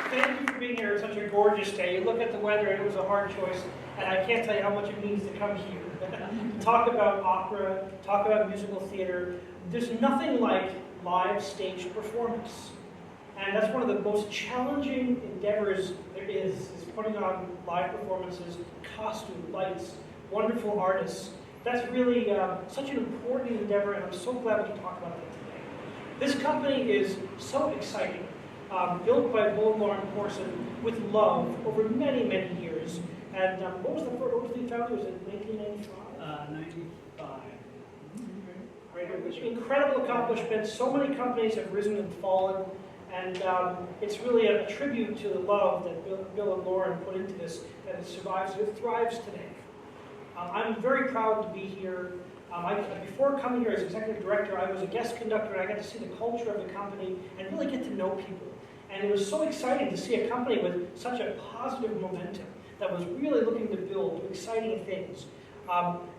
Thank you for being here. It's such a gorgeous day. You look at the weather, and it was a hard choice, and I can't tell you how much it means to come here. Talk about opera, talk about musical theater. There's nothing like live stage performance. And that's one of the most challenging endeavors there is putting on live performances, costume, lights, wonderful artists. That's really such an important endeavor, and I'm so glad we can talk about that today. This company is so exciting. Built by Bill Corson with love over many, many years. And what was the founding? Was it 1995? 95. Right, incredible accomplishment. So many companies have risen and fallen. And it's really a tribute to the love that Bill and Lauren put into this, that it survives, it thrives today. I'm very proud to be here. Before coming here as executive director, I was a guest conductor, and I got to see the culture of the company and really get to know people. And it was so exciting to see a company with such a positive momentum that was really looking to build exciting things.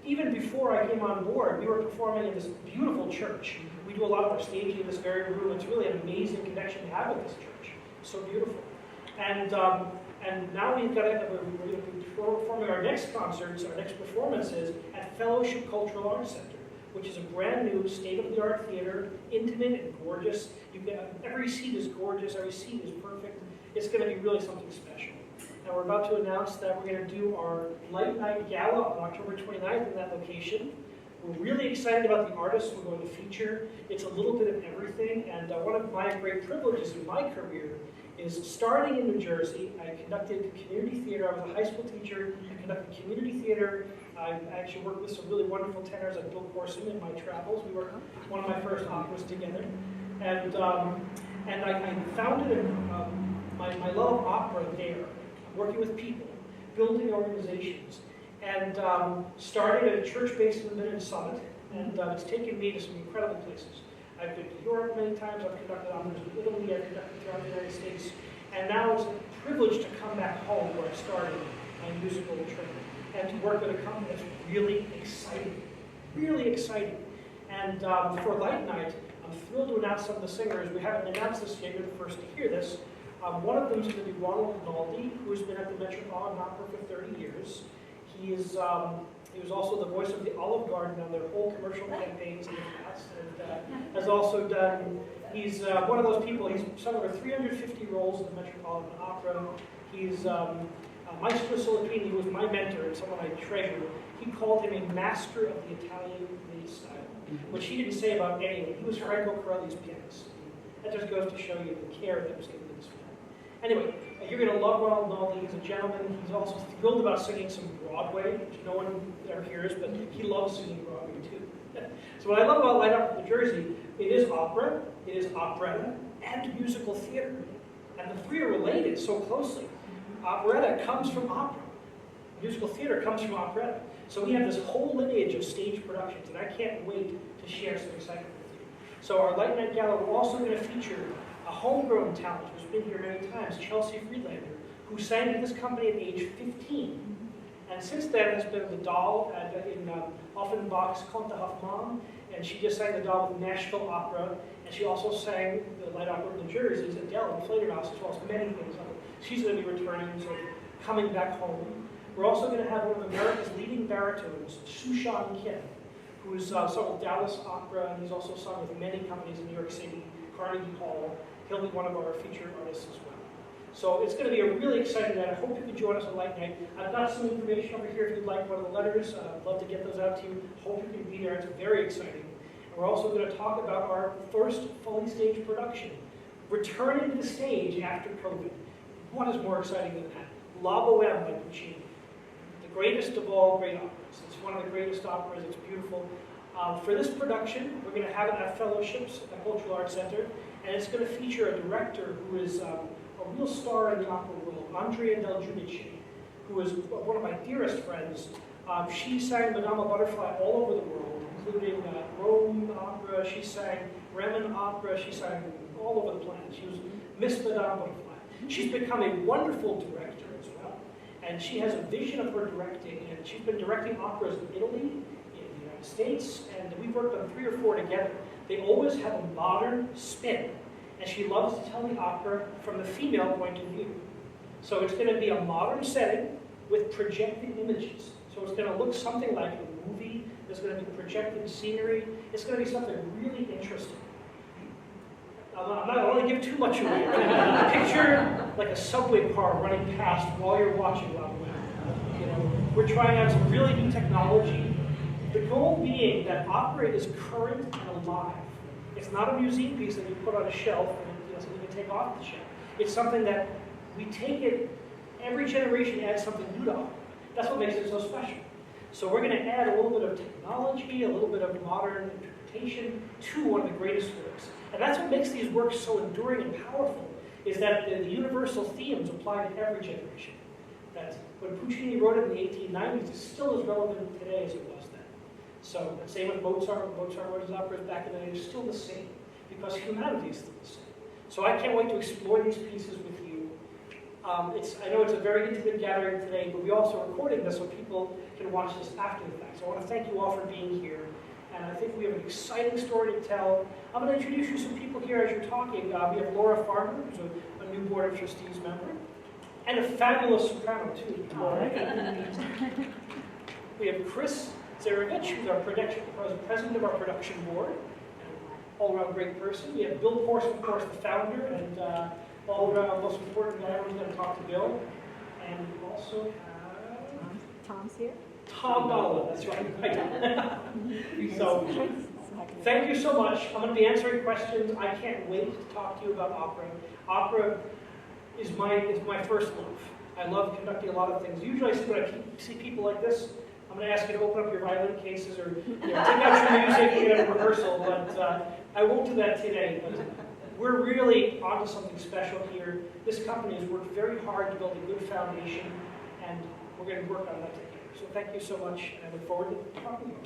Even before I came on board, we were performing in this beautiful church. We do a lot of our staging in this very room. It's really an amazing connection to have with this church. So beautiful. And now we're going to be performing our next concerts, our next performances at Fellowship Cultural Arts Center, which is a brand new state-of-the-art theater, intimate and gorgeous. Every seat is gorgeous, every seat is perfect. It's going to be really something special. And we're about to announce that we're going to do our Light Night Gala on October 29th in that location. We're really excited about the artists we're going to feature. It's a little bit of everything, and one of my great privileges in my career is starting in New Jersey. I conducted community theater. I was a high school teacher. I conducted community theater. I actually worked with some really wonderful tenors like Bill Corson in my travels. We were one of my first operas together. And I founded my love of opera there, working with people, building organizations, and started at a church based in the Midland Summit. And it's taken me to some incredible places. I've been to Europe many times. I've conducted operas in Italy. I've conducted throughout the United States. And now it's a privilege to come back home where I started my musical training and to work with a company that's really exciting. Really exciting. And for Light Night, I'm thrilled to announce some of the singers. We haven't announced this yet. You're the first to hear this. One of them is going to be Ronald Naldi, who's been at the Metropolitan Opera for 30 years. He was also the voice of the Olive Garden on their whole commercial campaigns in the past, and has also done, he's one of those people, he's sung over 350 roles in the Metropolitan Opera. He's Maestro Solatini, who was my mentor and someone I treasure. He called him a master of the Italian made style, which he didn't say about anyone. He was Franco Corelli's pianist. That just goes to show you the care that was given to this man. Anyway, you're going to love Ronald Naldi. He's a gentleman. He's also thrilled about singing some Broadway, which no one ever hears, but he loves singing Broadway too. So what I love about Light Up New Jersey, it is opera, it is operetta, and musical theater. And the three are related so closely. Operetta comes from opera. Musical theater comes from operetta. So we have this whole lineage of stage productions, and I can't wait to share some excitement with you. So our Light Night Gala, we're also going to feature a homegrown talent who's been here many times, Chelsea Friedlander, who sang in this company at age 15. And since then has been the doll in Offenbach's Conte Hoffmann, and she just sang the doll with Nashville Opera, and she also sang the Light Opera of New Jersey's Adele in Fledermaus, as well as many things. She's going to be returning, so coming back home. We're also going to have one of America's leading baritones, Sushan Kim, who has sung with Dallas Opera, and he's also sung with many companies in New York City, Carnegie Hall. He'll be one of our featured artists as well. So it's going to be a really exciting night. I hope you can join us on Light Night. I've got some information over here if you'd like one of the letters. I'd love to get those out to you. Hope you can be there. It's very exciting. And we're also going to talk about our first fully staged production, returning to the stage after COVID. What is more exciting than that? La Boheme by Puccini. The greatest of all great operas. It's one of the greatest operas. It's beautiful. For this production, we're going to have it at Fellowships at Cultural Arts Center, and it's going to feature a director who is a real star in the opera world, Andrea Del Giudice, who is one of my dearest friends. She sang Madama Butterfly all over the world, including Rome opera. She sang Bremen opera. She sang all over the planet. She was Miss Madama Butterfly. She's become a wonderful director as well, and she has a vision of her directing, and she's been directing operas in Italy, in the United States, and we've worked on 3 or 4 together. They always have a modern spin, and she loves to tell the opera from the female point of view. So it's going to be a modern setting with projected images. So it's going to look something like a movie. There's going to be projected scenery. It's going to be something really interesting. I'm not going to give too much away. Picture like a subway car running past while you're watching La Boheme. You know, we're trying out some really new technology. The goal being that opera is current and alive. It's not a museum piece that you put on a shelf and something you can take off the shelf. It's something that we take it, every generation adds something new to opera. That's what makes it so special. So we're going to add a little bit of technology, a little bit of modern interpretation to one of the greatest works. And that's what makes these works so enduring and powerful, is that the universal themes apply to every generation. That when Puccini wrote it in the 1890s, it's still as relevant today as it was then. So the same with Mozart. When Mozart wrote his operas back in the day, it's still the same, because humanity is still the same. So I can't wait to explore these pieces with you. I know it's a very intimate gathering today, but we're also recording this so people can watch this after the fact. So I want to thank you all for being here. And I think we have an exciting story to tell. I'm going to introduce you to some people here as you're talking. We have Laura Farmer, who's a new Board of Trustees member, and a fabulous soprano, too. We have Chris Zarevich, who's our president of our production board, and all-around great person. We have Bill Corson, of course, the founder, and all-around most important guy. We're going to talk to Bill. And we also have... Tom's here. Tom Bala, that's right. So, thank you so much. I'm going to be answering questions. I can't wait to talk to you about opera. Opera is my first love. I love conducting a lot of things. Usually when I see people like this, I'm going to ask you to open up your violin cases or take out your music in a rehearsal, but I won't do that today. But we're really onto something special here. This company has worked very hard to build a good foundation, and we're going to work on that together. So thank you so much, and I look forward to talking to you.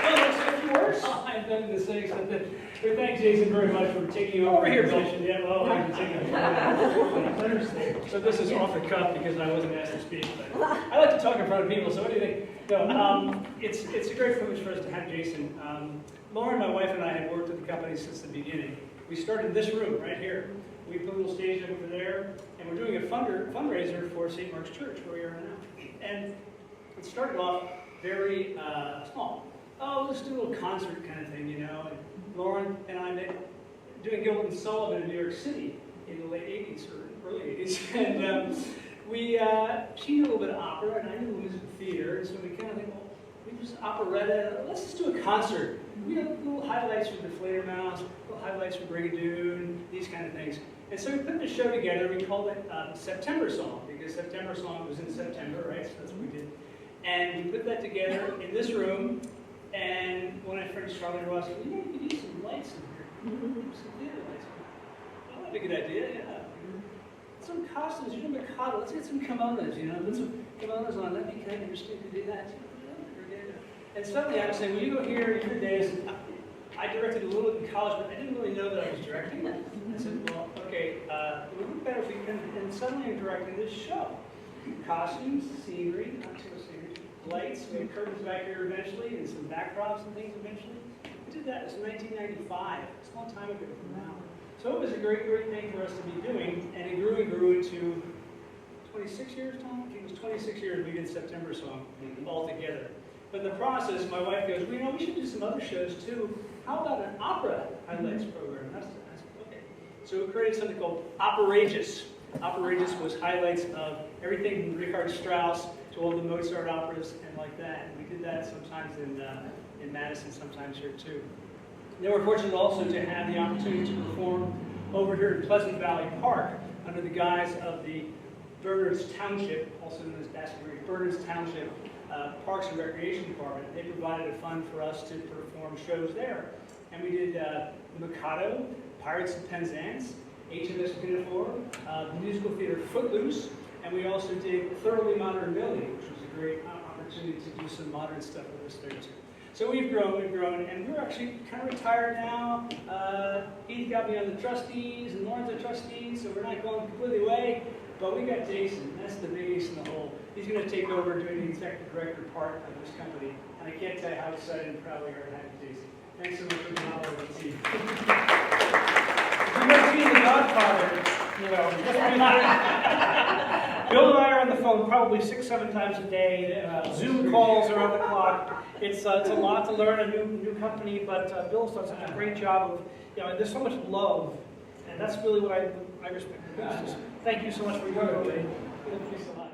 Bill, let's say a few words. I have nothing to say except that we thank Jason very much for taking over here, your position. Yeah, well, I can take it. So this is off the cuff because I wasn't asked to speak, but I like to talk in front of people, so what do you think? No, it's a great privilege for us to have Jason. Lauren, my wife, and I have worked with the company since the beginning. We started in this room right here. We put a little stage over there, and we're doing a fundraiser for St. Mark's Church, where we are now. And it started off very small. Oh, let's do a little concert kind of thing, you know. And Lauren and I met doing Gilbert and Sullivan in New York City in the late 80s or early 80s. And she knew a little bit of opera, and I knew musical theater, and so we kind of think, well, we just operetta, let's just do a concert. We have little highlights for the Fledermaus, little highlights for Brigadoon, these kind of things. And so we put the show together. We called it September Song, because September Song was in September, right? So that's what we did. And we put that together in this room. And when I friend Charlie Ross said, you could use some lights in here. Some theater lights. Oh, that'd be a good idea, yeah. Some costumes, you know, Mikado. Let's get some kimonos, you know. Put some kimonos on. That'd be kind of interesting to do that. And suddenly I was saying, when you go here in your days, I directed a little bit in college, but I didn't really know that I was directing. I said, well, okay, it would look better if we can, and suddenly I'm directing this show. Costumes, scenery, not too much scenery, lights, we had curtains back here eventually, and some backdrops and things eventually. We did that, it was 1995, it's a long time ago from now. So it was a great, great thing for us to be doing, and it grew and grew into 26 years, Tom? It was 26 years we did September Song all together. But in the process, my wife goes, well, you know, we should do some other shows too. How about an opera highlights program? I said, okay. So we created something called Operageous. Operageous was highlights of everything from Richard Strauss to all the Mozart operas and like that. And we did that sometimes in Madison, sometimes here too. Then we're fortunate also to have the opportunity to perform over here in Pleasant Valley Park under the guise of the Bernards Township, also known as Baskerville Bernards Township Parks and Recreation Department. They provided a fund for us to perform shows there. And we did The Mikado, Pirates of Penzance, HMS Pinafore, the musical theater Footloose, and we also did Thoroughly Modern Millie, which was a great opportunity to do some modern stuff with us there too. So we've grown, and we're actually kind of retired now. Heath got me on the trustees, and Lauren's a trustee, so we're not going completely away. But we got Jason, that's the biggest in the whole. He's going to take over doing the executive director part of this company. And I can't tell you how excited and proud we are to have Jason. Thanks so much for being out there. Let's see. If you've never seen The Godfather, you know, Bill and I are on the phone probably 6-7 times a day. Zoom calls around the clock. It's a lot to learn, a new company, but Bill's done such a great job of, you know, and there's so much love, and that's really what I respect. Thank you so much for your work. Thank you so much.